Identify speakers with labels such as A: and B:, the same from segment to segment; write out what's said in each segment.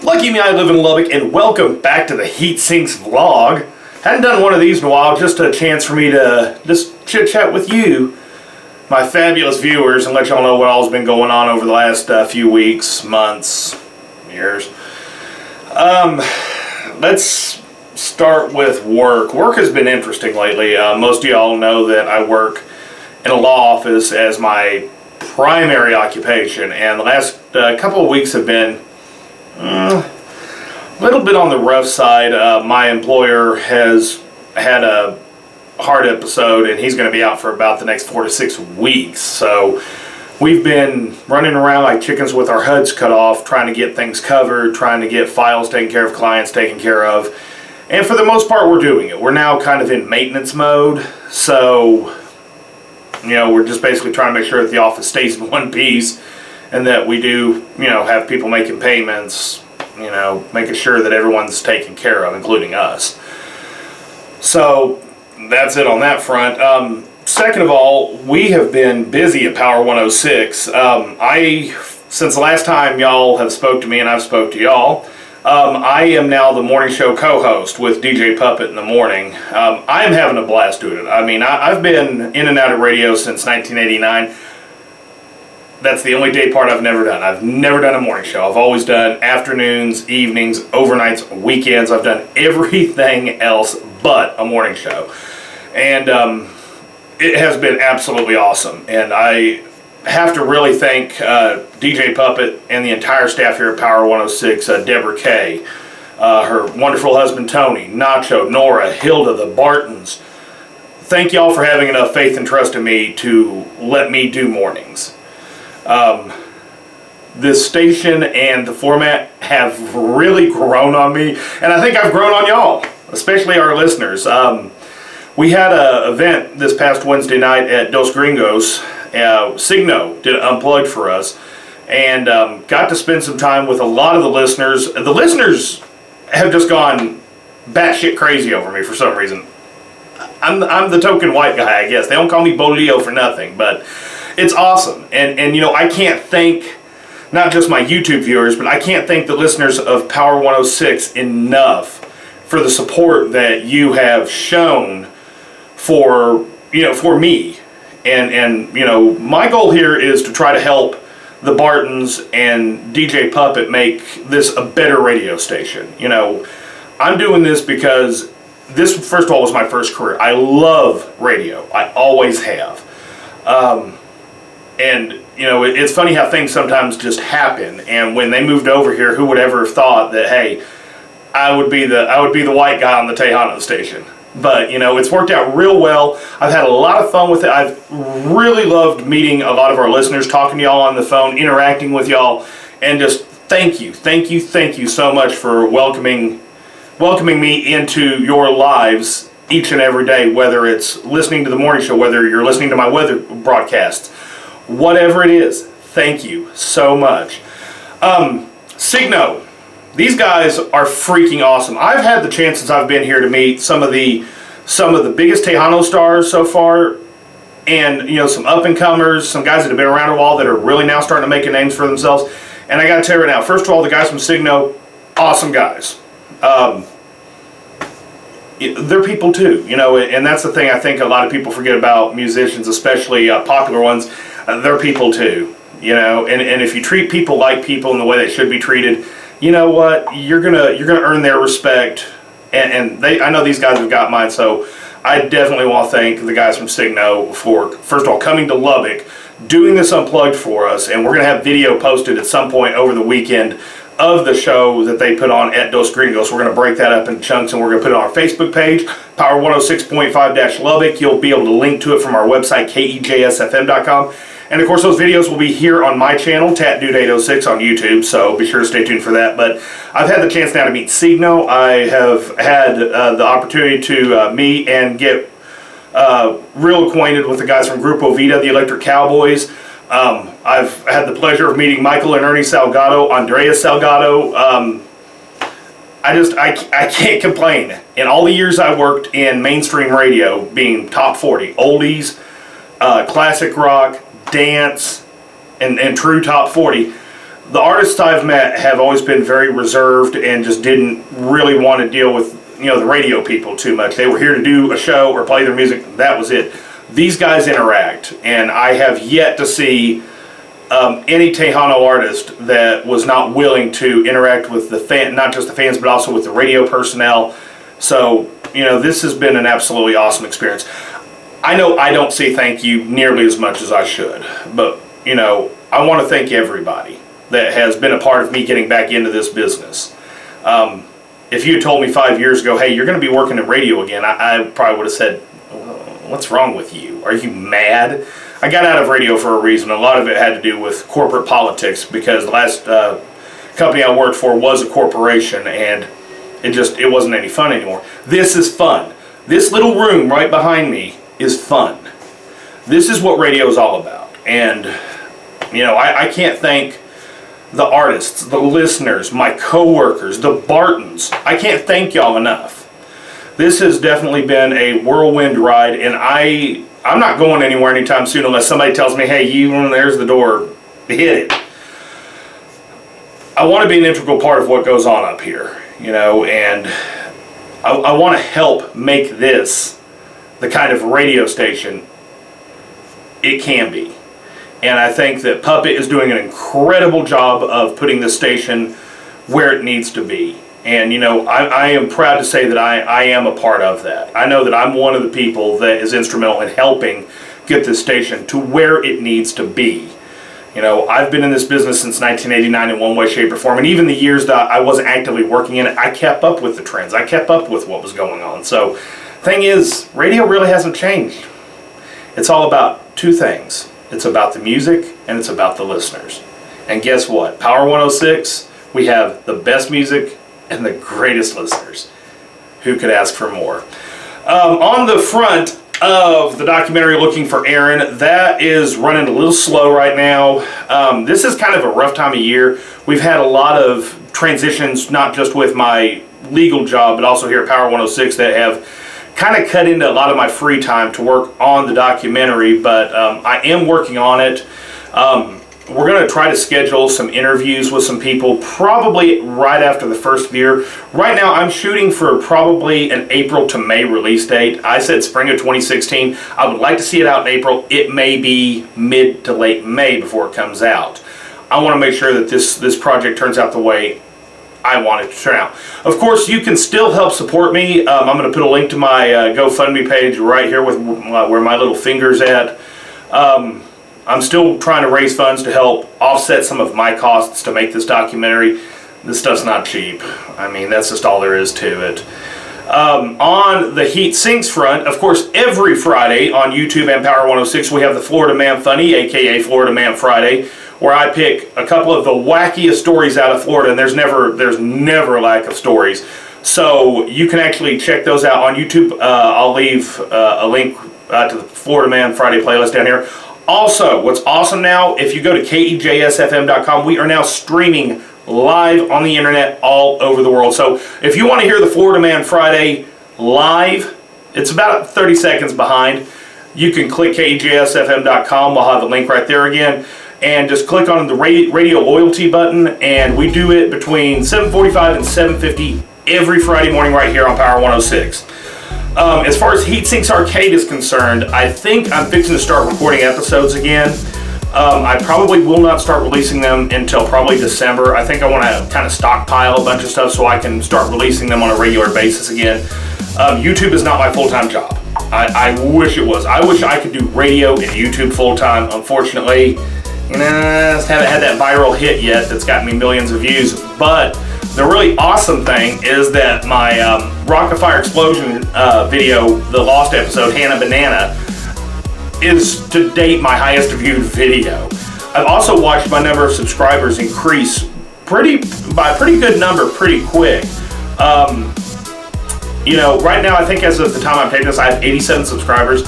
A: Lucky me, I live in Lubbock, and welcome back to the Heat Sinks vlog. Hadn't done one of these in a while, just a chance for me to just chit-chat with you, my fabulous viewers, and let y'all know what all's been going on over the last few weeks, months, years. Let's start with work. Work has been interesting lately. Most of y'all know that I work in a law office as my primary occupation, and the last couple of weeks have been a little bit on the rough side. My employer has had a heart episode, and he's going to be out for about the next 4 to 6 weeks. So we've been running around like chickens with our heads cut off, trying to get things covered, trying to get files taken care of, clients taken care of. And for the most part, we're doing it. We're now kind of in maintenance mode. So, you know, we're just basically trying to make sure that the office stays in one piece, and that we do, you know, have people making payments, you know, making sure that everyone's taken care of, including us. So that's it on that front. Second of all, we have been busy at Power 106. Since the last time y'all have spoke to me and I've spoke to y'all, I am now the morning show co-host with DJ Puppet in the morning. I am having a blast doing it. I mean, I've been in and out of radio since 1989. That's the only day part I've never done. I've never done a morning show. I've always done afternoons, evenings, overnights, weekends. I've done everything else but a morning show. And it has been absolutely awesome. And I have to really thank DJ Puppet and the entire staff here at Power 106, Deborah Kay, her wonderful husband Tony, Nacho, Nora, Hilda, the Bartons. Thank y'all for having enough faith and trust in me to let me do mornings. This station and the format have really grown on me, and I think I've grown on y'all, especially our listeners. We had an event this past Wednesday night at Dos Gringos. Signo did Unplugged for us, and got to spend some time with a lot of the listeners. The listeners have just gone batshit crazy over me for some reason. I'm the token white guy, I guess. They don't call me Bolio for nothing, but it's awesome. And you know, I can't thank not just my YouTube viewers, but I can't thank the listeners of Power 106 enough for the support that you have shown for, you know, for me. And you know, my goal here is to try to help the Bartons and DJ Puppet make this a better radio station. You know, I'm doing this because this, first of all, was my first career. I love radio. I always have. And you know, it's funny how things sometimes just happen. And when they moved over here, who would ever have thought that, hey, I would be the white guy on the Tejano station? But you know, it's worked out real well. I've had a lot of fun with it. I've really loved meeting a lot of our listeners, talking to y'all on the phone, interacting with y'all, and just thank you so much for welcoming me into your lives each and every day, whether it's listening to the morning show, whether you're listening to my weather broadcasts, whatever it is. Thank you so much. Signo. These guys are freaking awesome. I've had the chance since I've been here to meet some of the biggest Tejano stars so far, and you know, some up and comers, some guys that have been around a while that are really now starting to make a name for themselves. And I got to tell you right now, first of all, the guys from Signo, awesome guys. They're people too, you know, and that's the thing I think a lot of people forget about musicians, especially popular ones. They're people too, you know, and if you treat people like people in the way they should be treated, you know what, you're gonna earn their respect, and I know these guys have got mine. So I definitely want to thank the guys from Signo for, first of all, coming to Lubbock, doing this Unplugged for us, and we're gonna have video posted at some point over the weekend of the show that they put on at Dos Gringos. We're gonna break that up in chunks, and we're gonna put it on our Facebook page, Power 106.5-Lubbock. You'll be able to link to it from our website, KEJSFM.com. And of course, those videos will be here on my channel, TatDude806 on YouTube, so be sure to stay tuned for that. But I've had the chance now to meet Signo. I have had the opportunity to meet and get real acquainted with the guys from Grupo Vida, the Electric Cowboys. I've had the pleasure of meeting Michael and Ernie Salgado, Andreas Salgado. I can't complain. In all the years I worked in mainstream radio, being top 40, oldies, classic rock, dance, and true top 40, the artists I've met have always been very reserved and just didn't really want to deal with, the radio people too much. They were here to do a show or play their music. That was it. These guys interact, and I have yet to see any Tejano artist that was not willing to interact with the fan, not just the fans, but also with the radio personnel. So, this has been an absolutely awesome experience. I know I don't say thank you nearly as much as I should, but, I want to thank everybody that has been a part of me getting back into this business. If you had told me 5 years ago, hey, you're going to be working in radio again, I probably would have said, what's wrong with you? Are you mad? I got out of radio for a reason. A lot of it had to do with corporate politics, because the last company I worked for was a corporation, and it wasn't any fun anymore. This is fun. This little room right behind me is fun. This is what radio is all about. And, I can't thank the artists, the listeners, my coworkers, the Bartons. I can't thank y'all enough. This has definitely been a whirlwind ride, and I'm not going anywhere anytime soon unless somebody tells me, hey, there's the door, hit it. I want to be an integral part of what goes on up here, and I want to help make this the kind of radio station it can be. And I think that Puppet is doing an incredible job of putting this station where it needs to be. And, I am proud to say that I am a part of that. I know that I'm one of the people that is instrumental in helping get this station to where it needs to be. I've been in this business since 1989 in one way, shape, or form. And even the years that I wasn't actively working in it, I kept up with the trends. I kept up with what was going on. So, thing is, radio really hasn't changed. It's all about two things. It's about the music, and it's about the listeners. And guess what? Power 106, we have the best music and the greatest listeners. Who could ask for more? On the front of the documentary Looking for Aaron, that is running a little slow right now. This is kind of a rough time of year. We've had a lot of transitions, not just with my legal job, but also here at Power 106, that have kind of cut into a lot of my free time to work on the documentary, but I am working on it. We're going to try to schedule some interviews with some people probably right after the first of the year. Right now, I'm shooting for probably an April to May release date. I said spring of 2016. I would like to see it out in April. It may be mid to late May before it comes out. I want to make sure that this project turns out the way I want it to turn out. Of course, you can still help support me. I'm going to put a link to my GoFundMe page right here with where my little finger's at. I'm still trying to raise funds to help offset some of my costs to make this documentary. This stuff's not cheap. I mean, that's just all there is to it. On the Heat Sinks front, of course, every Friday on YouTube and Power 106, we have the Florida Man Funny, aka Florida Man Friday, where I pick a couple of the wackiest stories out of Florida, and there's never a lack of stories. So you can actually check those out on YouTube. I'll leave a link to the Florida Man Friday playlist down here. Also, what's awesome now, if you go to KEJSFM.com, we are now streaming live on the internet all over the world. So if you want to hear the Florida Man Friday live, it's about 30 seconds behind. You can click KEJSFM.com. We'll have a link right there again. And just click on the radio loyalty button, and we do it between 7:45 and 7:50 every Friday morning right here on Power 106. As far as Heat Sinks Arcade is concerned, I think I'm fixing to start recording episodes again. I probably will not start releasing them until probably December. I think I want to kind of stockpile a bunch of stuff so I can start releasing them on a regular basis again. YouTube is not my full-time job. I wish it was. I wish I could do radio and YouTube full-time. Unfortunately, I haven't had that viral hit yet that's gotten me millions of views. But the really awesome thing is that my Rock of Fire Explosion video, the Lost episode, Hannah Banana, is to date my highest viewed video. I've also watched my number of subscribers increase by a pretty good number pretty quick. Right now I think as of the time I'm taking this, I have 87 subscribers.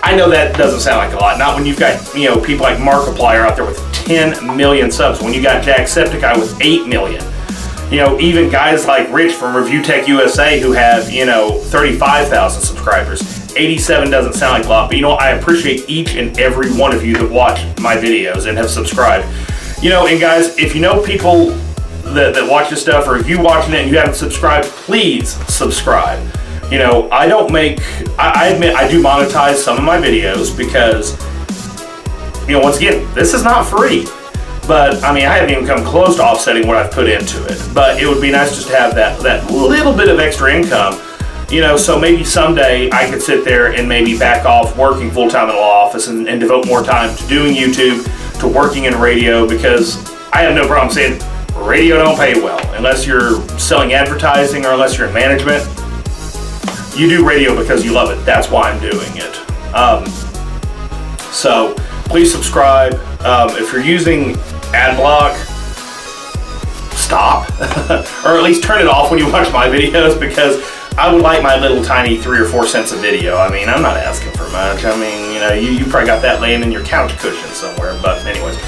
A: I know that doesn't sound like a lot. Not when you've got, people like Markiplier out there with 10 million subs. When you got Jacksepticeye with 8 million. Even guys like Rich from Review Tech USA who have, 35,000 subscribers. 87 doesn't sound like a lot, but I appreciate each and every one of you that watch my videos and have subscribed. You know, and guys, if you know people that watch this stuff, or if you watching it and you haven't subscribed, please subscribe. You know, I admit I do monetize some of my videos because, you know, once again, this is not free. But, I mean, I haven't even come close to offsetting what I've put into it. But it would be nice just to have that little bit of extra income. You know, so maybe someday I could sit there and maybe back off working full-time in a law office and devote more time to doing YouTube, to working in radio, because I have no problem saying radio don't pay well. Unless you're selling advertising or unless you're in management, you do radio because you love it. That's why I'm doing it. So please subscribe. If you're using AdBlock, stop. Or at least turn it off when you watch my videos, because I would like my little tiny 3 or 4 cents a video. I mean, I'm not asking for much. I mean, you know, you probably got that laying in your couch cushion somewhere. But anyways.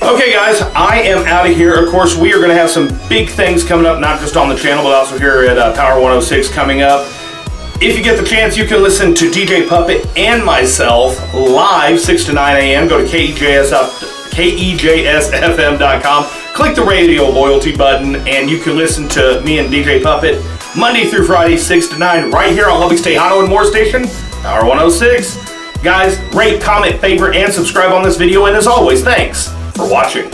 A: Okay, guys, I am out of here. Of course, we are going to have some big things coming up, not just on the channel, but also here at Power 106 coming up. If you get the chance, you can listen to DJ Puppet and myself live 6 to 9 a.m. Go to KEJSFM.com. Click the radio loyalty button, and you can listen to me and DJ Puppet Monday through Friday, 6 to 9, right here on Lubbock's Tejano and More Station, Power 106. Guys, rate, comment, favorite, and subscribe on this video. And as always, thanks for watching.